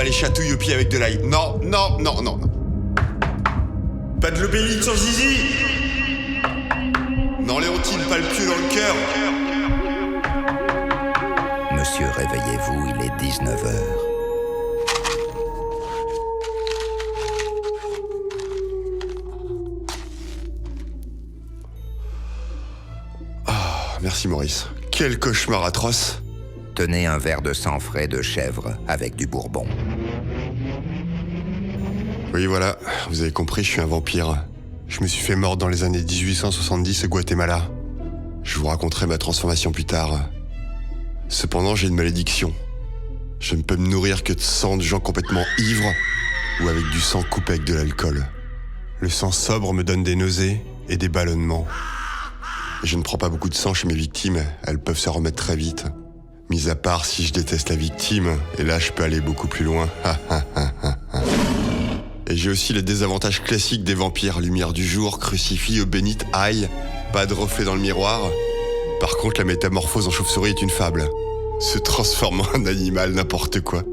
les chatouilles au pied avec de l'ail. Non, non, non, non, non. Pas de l'obélix sans zizi. Non, Léontine, pas le pieu dans le cœur. Monsieur, réveillez-vous, il est 19h. Merci Maurice. Quel cauchemar atroce. Tenez un verre de sang frais de chèvre avec du bourbon. Oui, voilà, vous avez compris, je suis un vampire. Je me suis fait mordre dans les années 1870 au Guatemala. Je vous raconterai ma transformation plus tard. Cependant, j'ai une malédiction. Je ne peux me nourrir que de sang de gens complètement ivres ou avec du sang coupé avec de l'alcool. Le sang sobre me donne des nausées et des ballonnements. Et je ne prends pas beaucoup de sang chez mes victimes, elles peuvent se remettre très vite. Mis à part si je déteste la victime, et là je peux aller beaucoup plus loin. Et j'ai aussi les désavantages classiques des vampires. Lumière du jour, crucifix, eau bénite, ail, pas de reflet dans le miroir. Par contre, la métamorphose en chauve-souris est une fable. Se transformer en animal, n'importe quoi.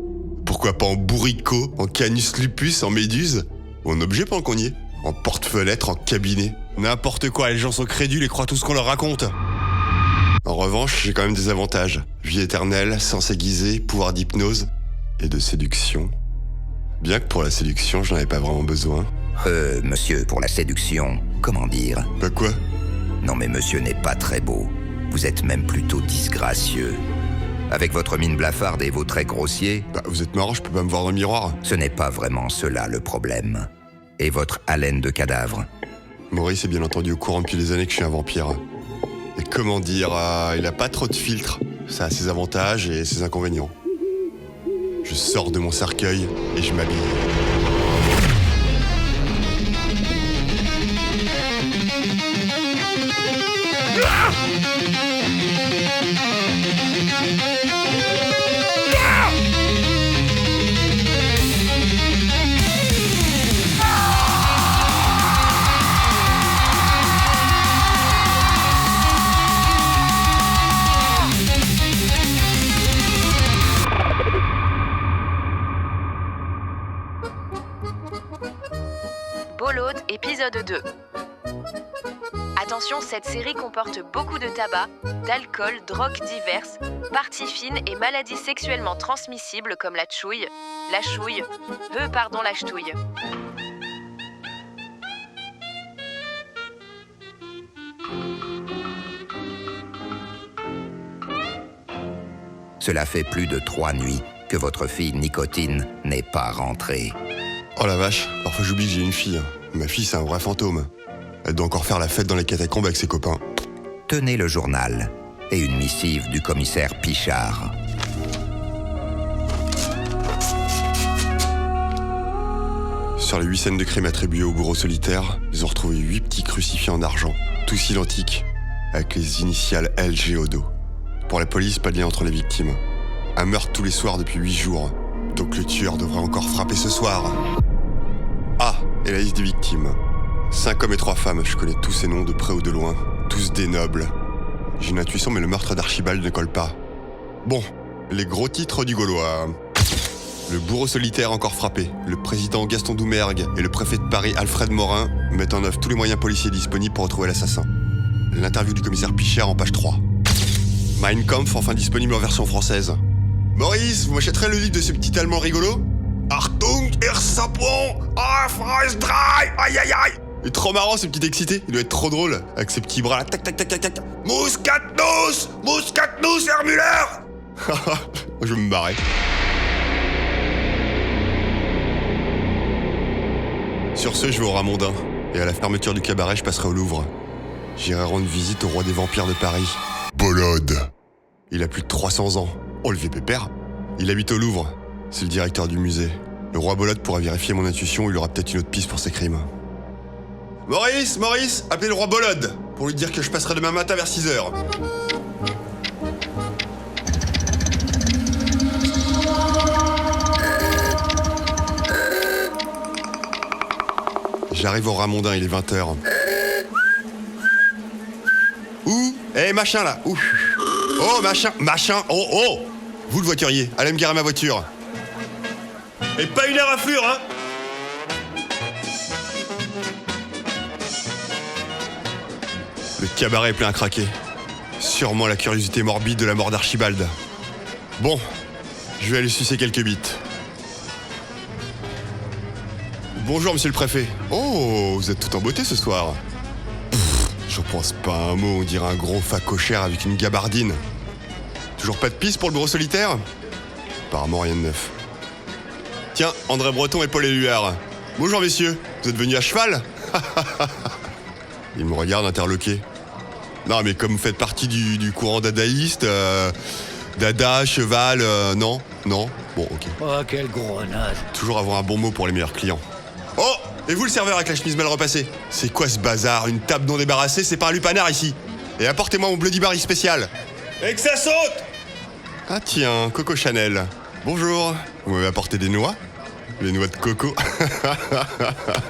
Pourquoi pas en bourricot, en canus lupus, en méduse? Ou en objet pendant qu'on y est? En porte-fenêtre, en cabinet. N'importe quoi, les gens sont crédules et croient tout ce qu'on leur raconte. En revanche, j'ai quand même des avantages. Vie éternelle, sens aiguisé, pouvoir d'hypnose et de séduction. Bien que pour la séduction, j'en avais pas vraiment besoin. Monsieur, pour la séduction, comment dire? Bah quoi? Non mais monsieur n'est pas très beau. Vous êtes même plutôt disgracieux. Avec votre mine blafarde et vos traits grossiers... Bah vous êtes marrant, je peux pas me voir dans le miroir. Ce n'est pas vraiment cela le problème. Et votre haleine de cadavre? Maurice est bien entendu au courant depuis des années que je suis un vampire. Et comment dire, il a pas trop de filtres. Ça a ses avantages et ses inconvénients. Je sors de mon cercueil et je m'habille. Bolode, épisode 2. Attention, cette série comporte beaucoup de tabac, d'alcool, drogues diverses, parties fines et maladies sexuellement transmissibles comme la chouille, la ch'touille. Cela fait plus de 3 nuits que votre fille Nicotine n'est pas rentrée. Oh la vache, parfois j'oublie que j'ai une fille. Ma fille, c'est un vrai fantôme. Elle doit encore faire la fête dans les catacombes avec ses copains. Tenez le journal et une missive du commissaire Pichard. Sur les 8 scènes de crime attribuées au bourreau solitaire, ils ont retrouvé 8 petits crucifix en argent, tous identiques, avec les initiales LG au dos. Pour la police, pas de lien entre les victimes. Un meurtre tous les soirs depuis 8 jours. Donc le tueur devrait encore frapper ce soir. Ah, et la liste des victimes. 5 hommes et 3 femmes, je connais tous ces noms de près ou de loin. Tous des nobles. J'ai une intuition, mais le meurtre d'Archibald ne colle pas. Bon, les gros titres du Gaulois. Le bourreau solitaire encore frappé. Le président Gaston Doumergue et le préfet de Paris Alfred Morin mettent en œuvre tous les moyens policiers disponibles pour retrouver l'assassin. L'interview du commissaire Pichard en page 3. Mein Kampf enfin disponible en version française. Maurice, vous m'achèterez le livre de ce petit allemand rigolo? Achtung, ihr Sapon, ist dry, aïe aïe aïe. Il est trop marrant ce petit excité, il doit être trop drôle, avec ses petits bras là, tac tac tac tac tac. Muskatnuss, Herr Müller. Je vais me barrer. Sur ce, je vais au Ramondin, et à la fermeture du cabaret, je passerai au Louvre. J'irai rendre visite au roi des vampires de Paris, Bolode. Il a plus de 300 ans. Oh, le vieux pépère. Il habite au Louvre. C'est le directeur du musée. Le roi Bolode pourra vérifier mon intuition, il aura peut-être une autre piste pour ses crimes. Maurice, appelez le roi Bolode, pour lui dire que je passerai demain matin vers 6h. J'arrive au Ramondin, il est 20h. Où? Machin là, où? Oh, machin, oh! Vous le voiturier, allez me garer ma voiture. Et pas une éraflure, hein. Le cabaret est plein à craquer. Sûrement la curiosité morbide de la mort d'Archibald. Bon, je vais aller sucer quelques bites. Bonjour, monsieur le préfet. Oh, vous êtes tout en beauté ce soir. Je pense pas un mot, on dirait un gros facochère avec une gabardine. Toujours pas de piste pour le bureau solitaire? Apparemment rien de neuf. Tiens, André Breton et Paul Éluard. Bonjour messieurs, vous êtes venus à cheval? Ils me regardent interloqués. Non mais comme vous faites partie du courant dadaïste, dada, cheval, non, bon ok. Oh, quel gros naze. Toujours avoir un bon mot pour les meilleurs clients. Oh! Et vous le serveur avec la chemise mal repassée? C'est quoi ce bazar? Une table non débarrassée, c'est pas un lupanar ici. Et apportez-moi mon Bloody Mary spécial. Et que ça saute! Ah tiens, Coco Chanel. Bonjour. Vous m'avez apporté des noix? Les noix de coco.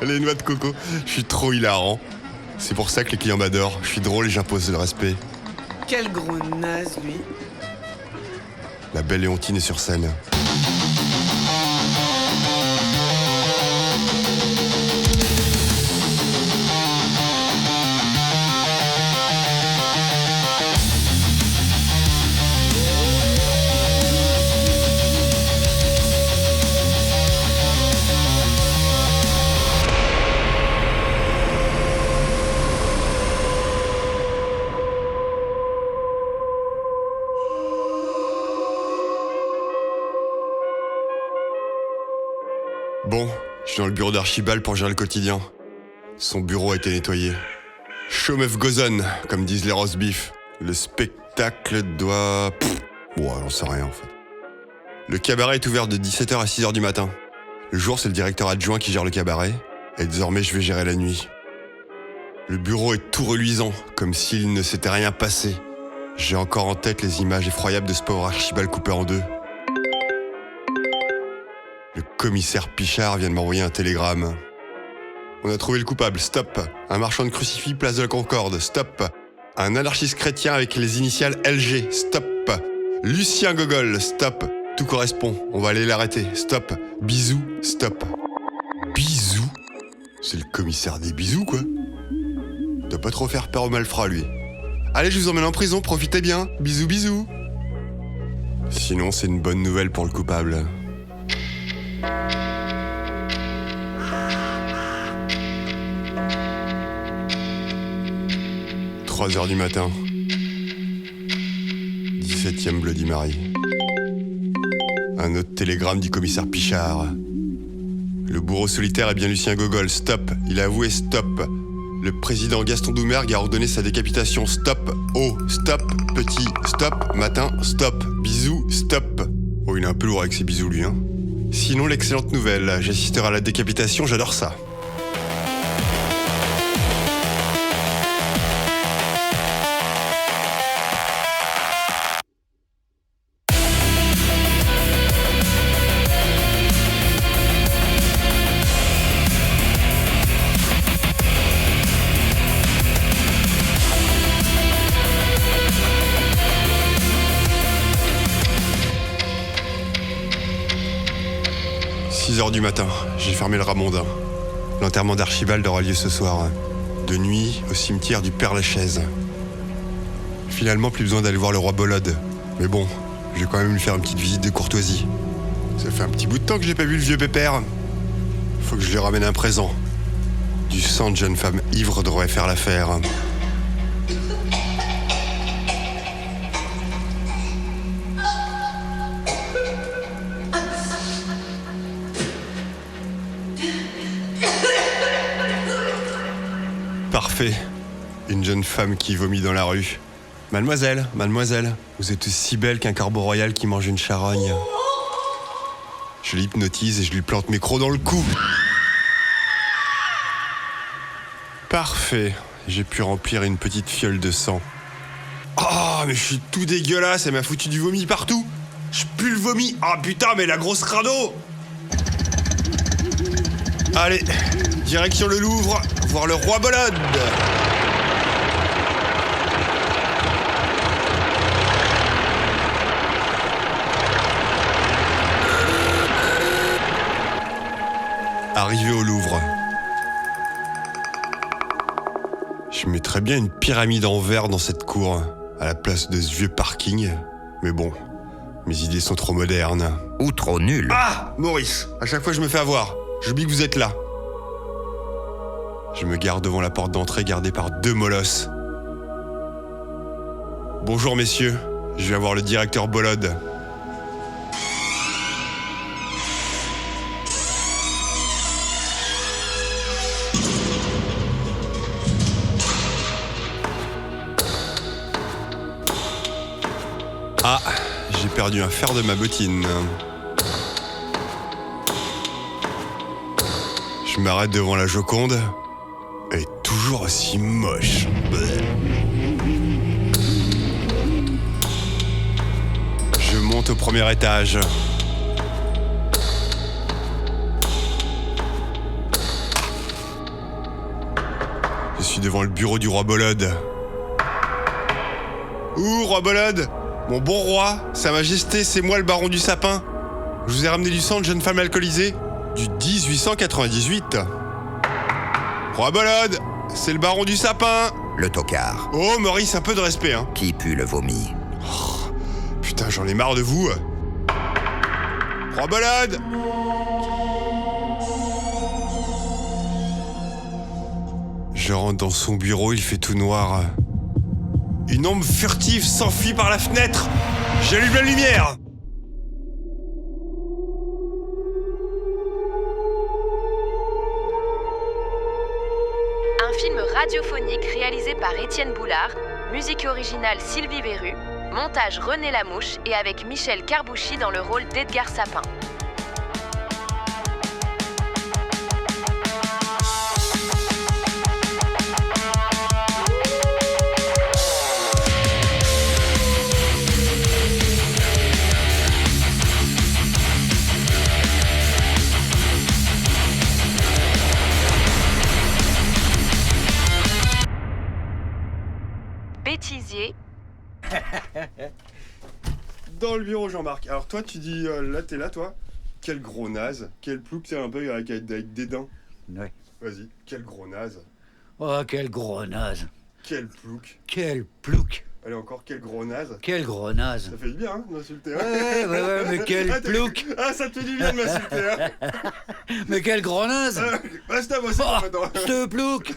Les noix de coco. Je suis trop hilarant. C'est pour ça que les clients m'adorent. Je suis drôle et j'impose le respect. Quel gros naze, lui. La belle Léontine est sur scène. Bon, je suis dans le bureau d'Archibald pour gérer le quotidien. Son bureau a été nettoyé. Show must goes on, comme disent les roast beef. Le spectacle doit... Ouais, j'en sais rien en fait. Le cabaret est ouvert de 17h à 6h du matin. Le jour, c'est le directeur adjoint qui gère le cabaret. Et désormais, je vais gérer la nuit. Le bureau est tout reluisant, comme s'il ne s'était rien passé. J'ai encore en tête les images effroyables de ce pauvre Archibald coupé en deux. Le commissaire Pichard vient de m'envoyer un télégramme. On a trouvé le coupable, stop. Un marchand de crucifix, place de la Concorde, stop. Un anarchiste chrétien avec les initiales LG, stop. Lucien Gogol, stop. Tout correspond, on va aller l'arrêter, stop. Bisous, stop. Bisous? C'est le commissaire des bisous, quoi. Il doit pas trop faire peur aux malfrats, lui. Allez, je vous emmène en prison, profitez bien. Bisous, bisous. Sinon, c'est une bonne nouvelle pour le coupable. 3h du matin. 17e Bloody Mary. Un autre télégramme du commissaire Pichard. Le bourreau solitaire est bien Lucien Gogol, stop. Il a avoué, stop. Le président Gaston Doumergue a ordonné sa décapitation, stop. Oh, stop, petit, stop, matin, stop. Bisous, stop. Oh, il est un peu lourd avec ses bisous, lui, hein. Sinon, l'excellente nouvelle, j'assisterai à la décapitation, j'adore ça. Du matin, j'ai fermé le Ramondin. L'enterrement d'Archibald aura lieu ce soir, de nuit au cimetière du Père-Lachaise. Finalement, plus besoin d'aller voir le roi Bolode. Mais bon, je vais quand même lui faire une petite visite de courtoisie. Ça fait un petit bout de temps que j'ai pas vu le vieux pépère. Faut que je lui ramène un présent. Du sang de jeune femme ivre devrait faire l'affaire. Parfait. Une jeune femme qui vomit dans la rue. Mademoiselle, vous êtes aussi belle qu'un corbeau royal qui mange une charogne. Je l'hypnotise et je lui plante mes crocs dans le cou. Parfait. J'ai pu remplir une petite fiole de sang. Oh, mais je suis tout dégueulasse, elle m'a foutu du vomi partout. Je pue le vomi. Ah putain, mais la grosse crado. Allez, direction le Louvre, voir le roi Bolode. Arrivé au Louvre. Je mettrais bien une pyramide en verre dans cette cour, à la place de ce vieux parking. Mais bon, mes idées sont trop modernes. Ou trop nul. Ah, Maurice, à chaque fois je me fais avoir. J'oublie que vous êtes là. Je me gare devant la porte d'entrée gardée par 2 molosses. Bonjour messieurs, je viens voir le directeur Bolode. Ah, j'ai perdu un fer de ma bottine. Je m'arrête devant la Joconde. Elle est toujours aussi moche. Je monte au premier étage. Je suis devant le bureau du roi Bolode. Ouh, roi Bolode! Mon bon roi, sa majesté, c'est moi le baron du sapin. Je vous ai ramené du sang de jeune femme alcoolisée. Du 1898. Roi Bolode, c'est le baron du sapin. Le tocard. Oh, Maurice, un peu de respect, hein. Qui pue le vomi. Oh, putain, j'en ai marre de vous. Roi Bolode! Je rentre dans son bureau, il fait tout noir. Une ombre furtive s'enfuit par la fenêtre. J'allume la lumière. Un film radiophonique réalisé par Étienne Boulard, musique originale Sylvie Verru, montage René Lamouche et avec Michel Carbouchy dans le rôle d'Edgar Sapin. Bêtisier. Dans le bureau, Jean-Marc. Alors toi, tu dis, là, t'es là, toi. Quel gros naze. Quel plouc, t'es un peu avec des dents. Ouais. Vas-y, quel gros naze. Oh, quel gros naze. Quel plouc. Quel plouc. Allez, encore, quel gros naze. Quel gros naze. Ça fait du bien, hein, d'insulter. Hein. Ouais, mais quel Ah, plouc. Ah, ça te fait du bien de m'insulter, hein. Mais quel gros naze. Basta, moi, c'est Oh, pas maintenant. ce plouc.